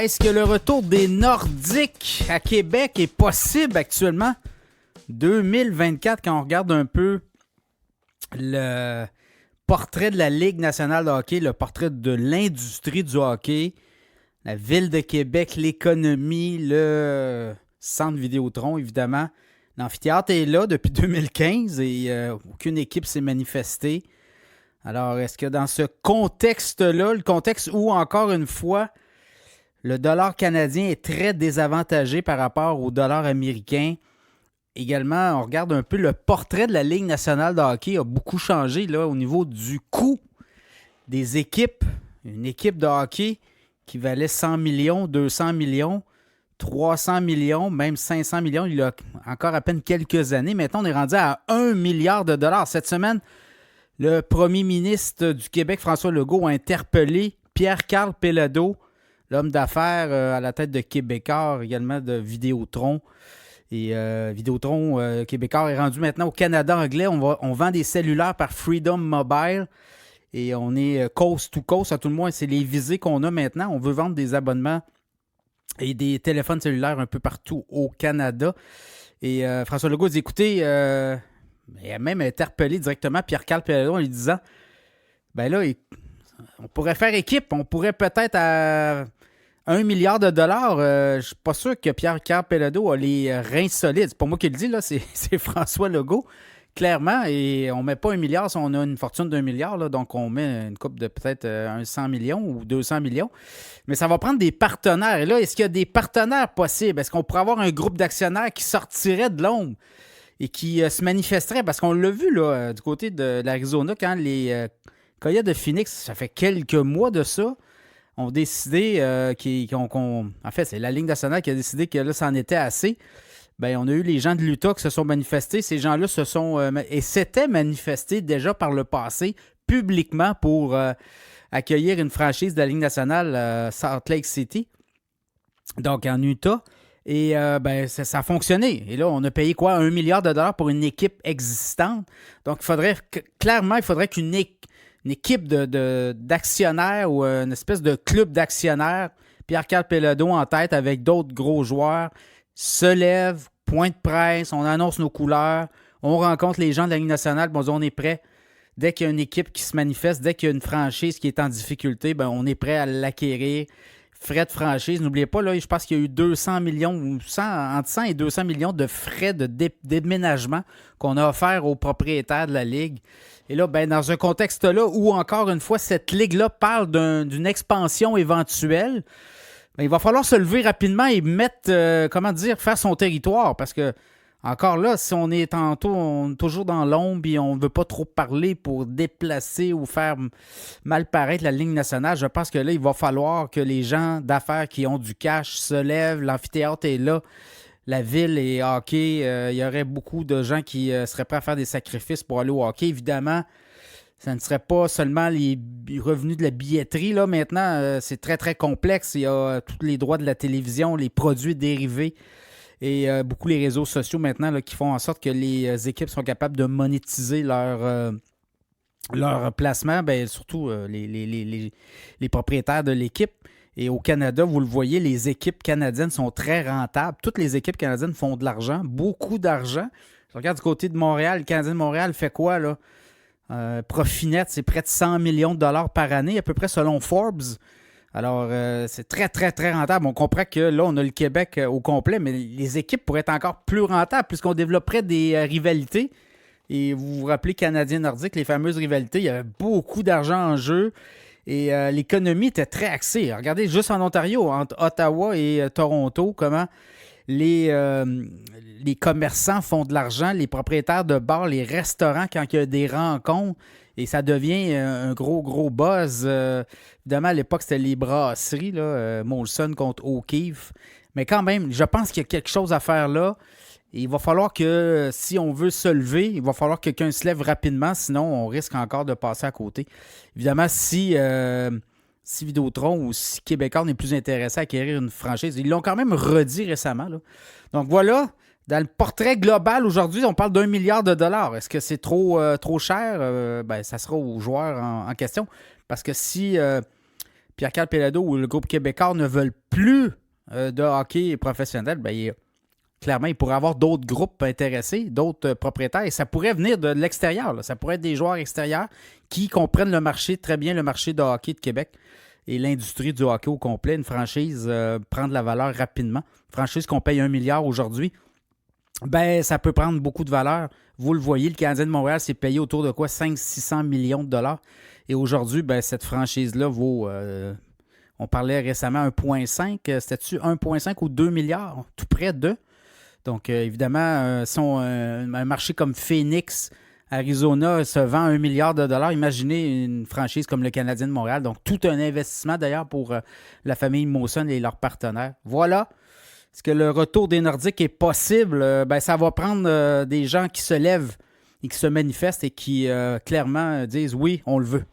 Est-ce que le retour des Nordiques à Québec est possible actuellement? 2024, quand on regarde un peu le portrait de la Ligue nationale de hockey, le portrait de l'industrie du hockey, la ville de Québec, l'économie, le centre Vidéotron, évidemment. L'amphithéâtre est là depuis 2015 et aucune équipe s'est manifestée. Alors, est-ce que dans ce contexte-là, le contexte où, encore une fois, le dollar canadien est très désavantagé par rapport au dollar américain. Également, on regarde un peu le portrait de la Ligue nationale de hockey a beaucoup changé là, au niveau du coût des équipes. Une équipe de hockey qui valait 100 millions, 200 millions, 300 millions, même 500 millions, il y a encore à peine quelques années. Maintenant, on est rendu à 1 milliard de dollars. Cette semaine, le premier ministre du Québec, François Legault, a interpellé Pierre-Carl Péladeau, l'homme d'affaires à la tête de Québécois, également de Vidéotron. Et Vidéotron, Québécois est rendu maintenant au Canada anglais. On vend des cellulaires par Freedom Mobile. Et on est coast to coast, à tout le moins, c'est les visées qu'on a maintenant. On veut vendre des abonnements et des téléphones cellulaires un peu partout au Canada. Et François Legault dit, écoutez, il a même interpellé directement Pierre-Carl Péladeau en lui disant, ben là, on pourrait faire équipe, on pourrait peut-être à 1 milliard de dollars. Je ne suis pas sûr que Pierre-Carl Péladeau a les reins solides. C'est pas moi qui le dis, là, c'est François Legault, clairement. Et on ne met pas 1 milliard si on a une fortune d'1 milliard. Là, donc, on met une coupe de peut-être 100 millions ou 200 millions. Mais ça va prendre des partenaires. Et là, est-ce qu'il y a des partenaires possibles? Est-ce qu'on pourrait avoir un groupe d'actionnaires qui sortirait de l'ombre et qui se manifesterait? Parce qu'on l'a vu là, du côté de l'Arizona, quand les Coyotes de Phoenix, ça fait quelques mois de ça, ont décidé en fait, c'est la Ligue nationale qui a décidé que là, ça en était assez. Bien, on a eu les gens de l'Utah qui se sont manifestés. Ces gens-là se sont et s'étaient manifestés déjà par le passé publiquement pour accueillir une franchise de la Ligue nationale Salt Lake City, donc en Utah. Et ça a fonctionné. Et là, on a payé quoi? 1 milliard de dollars pour une équipe existante. Donc, clairement, il faudrait qu'une équipe d'actionnaires ou une espèce de club d'actionnaires, Pierre-Carl Péladeau en tête avec d'autres gros joueurs, se lève, point de presse, on annonce nos couleurs, on rencontre les gens de la Ligue nationale, on dit on est prêt. Dès qu'il y a une équipe qui se manifeste, dès qu'il y a une franchise qui est en difficulté, on est prêt à l'acquérir. Frais de franchise, n'oubliez pas, là, je pense qu'il y a eu 200 millions, ou entre 100 et 200 millions de frais de déménagement qu'on a offert aux propriétaires de la Ligue. Et là, dans un contexte-là où, encore une fois, cette Ligue-là parle d'une expansion éventuelle, il va falloir se lever rapidement et mettre, faire son territoire. Parce que, encore là, si on est toujours dans l'ombre et on ne veut pas trop parler pour déplacer ou faire mal paraître la Ligue nationale, je pense que là, il va falloir que les gens d'affaires qui ont du cash se lèvent. L'amphithéâtre est là. La ville est hockey. Il y aurait beaucoup de gens qui seraient prêts à faire des sacrifices pour aller au hockey. Évidemment, ça ne serait pas seulement les revenus de la billetterie. Là, maintenant, c'est très, très complexe. Il y a tous les droits de la télévision, les produits dérivés et beaucoup les réseaux sociaux maintenant là, qui font en sorte que les équipes sont capables de monétiser leur placement, surtout les propriétaires de l'équipe. Et au Canada, vous le voyez, les équipes canadiennes sont très rentables. Toutes les équipes canadiennes font de l'argent, beaucoup d'argent. Je regarde du côté de Montréal. Le Canadien de Montréal fait quoi, là? Profit net, c'est près de 100 millions de dollars par année, à peu près selon Forbes. Alors, c'est très, très, très rentable. On comprend que là, on a le Québec au complet, mais les équipes pourraient être encore plus rentables puisqu'on développerait des rivalités. Et vous vous rappelez Canadien-Nordique, les fameuses rivalités, il y avait beaucoup d'argent en jeu. Et l'économie était très axée. Regardez juste en Ontario, entre Ottawa et Toronto, comment les commerçants font de l'argent, les propriétaires de bars, les restaurants, quand il y a des rencontres, et ça devient un gros, gros buzz. Évidemment, à l'époque, c'était les brasseries, là, Molson contre O'Keeffe. Mais quand même, je pense qu'il y a quelque chose à faire là. Et il va falloir que, si on veut se lever, il va falloir que quelqu'un se lève rapidement, sinon on risque encore de passer à côté. Évidemment, si Vidéotron ou si Québécois n'est plus intéressé à acquérir une franchise, ils l'ont quand même redit récemment, là. Donc voilà, dans le portrait global aujourd'hui, on parle d'1 milliard de dollars. Est-ce que c'est trop cher? Ça sera aux joueurs en question. Parce que si Pierre-Carl Péladeau ou le groupe québécois ne veulent plus de hockey professionnel, clairement, il pourrait y avoir d'autres groupes intéressés, d'autres propriétaires, et ça pourrait venir de l'extérieur. Là. Ça pourrait être des joueurs extérieurs qui comprennent le marché, très bien le marché de hockey de Québec et l'industrie du hockey au complet. Une franchise prend de la valeur rapidement. Une franchise qu'on paye 1 milliard aujourd'hui, ça peut prendre beaucoup de valeur. Vous le voyez, le Canadien de Montréal s'est payé autour de quoi? 500-600 millions de dollars. Et aujourd'hui, cette franchise-là vaut... on parlait récemment 1,5. C'était-tu 1,5 ou 2 milliards? Tout près de. Donc, évidemment, si un marché comme Phoenix, Arizona, se vend 1 milliard de dollars, imaginez une franchise comme le Canadien de Montréal. Donc, tout un investissement d'ailleurs pour la famille Molson et leurs partenaires. Voilà. Est-ce que le retour des Nordiques est possible? Ça va prendre des gens qui se lèvent et qui se manifestent et qui clairement disent oui, on le veut.